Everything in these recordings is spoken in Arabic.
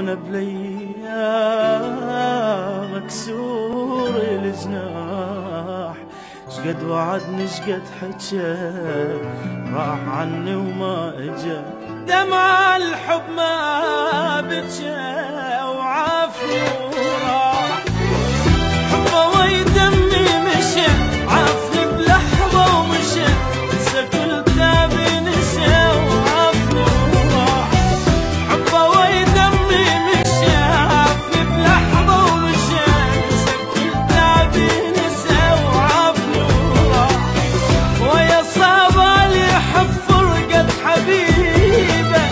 وانا بليا مكسور الجناح، شقد وعدني شقد حجى راح عني وما اجى، دمع الحب ما بكى وعافني وراح، حبه ويدمي مشى عافني بلحظة ومشى، نسى كل تعبي نسى وعافني وراح، حبه ويدمي مشى عافني بلحظة ومشى، نسى كل تعبي نسى وعافني وراح، ويا صعبة لي حب فرقة حبيبه،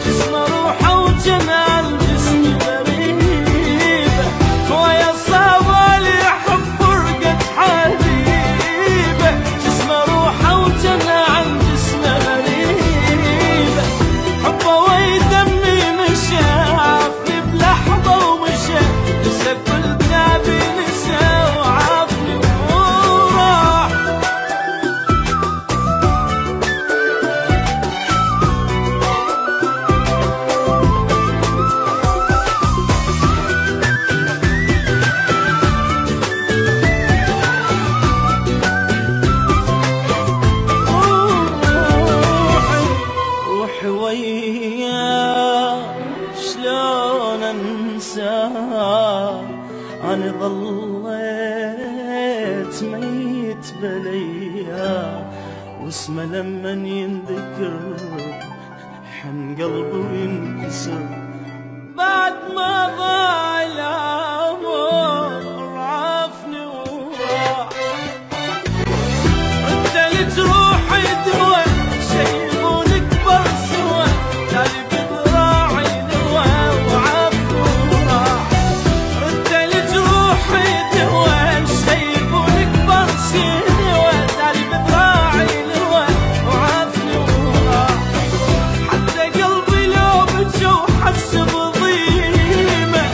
جسمه روحه وجمع الجسم غريبه، ويا صعبة لي حب فرقة حبيبه، جسمه روحه وجمع الجسم غريبه، حبه ويدمي مشى عافني بلحظة ومشى، نسى كل تعبي نسى وعافني وراح. روحي وياه شلون انساه، أنا ظليت ميت بليا، واسمه لمن ينذكر حن قلبي وينكسر، بعد ما ضاع العمر عافني وراح، ردلت روحي دوا شيب ونكبر سوا، تالي بذراعي دوا وعافني وراح، ردلت روحي دوا شيب ونكبر سوا، تالي بذراعي دوا وعافني وراح، حتى قلبي لو بجى وحس بضيمه،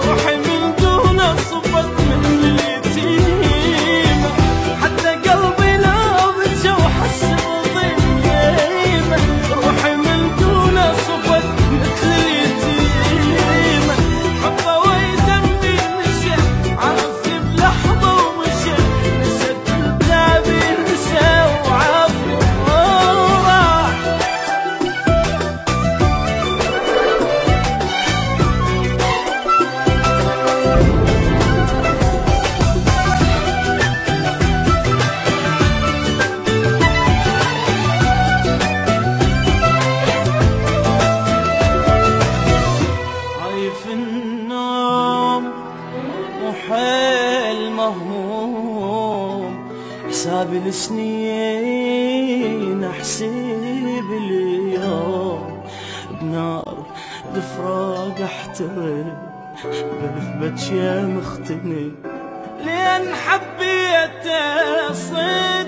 روحي من دونه صفت مثل اليتيمه، حتى قلبي لو بجى وحس بضيمه، روحي من دونه صفت مثل اليتيمه، حبه ويدمي مشى عافني بلحظه ومشى، نسى كل تعبي نسى وعافني وراح. عايف النوم وحيل مهموم، حسابي السنين احسب اليوم، بنار الفراق احترق بلف بجيا مختني، لأن حبيته صير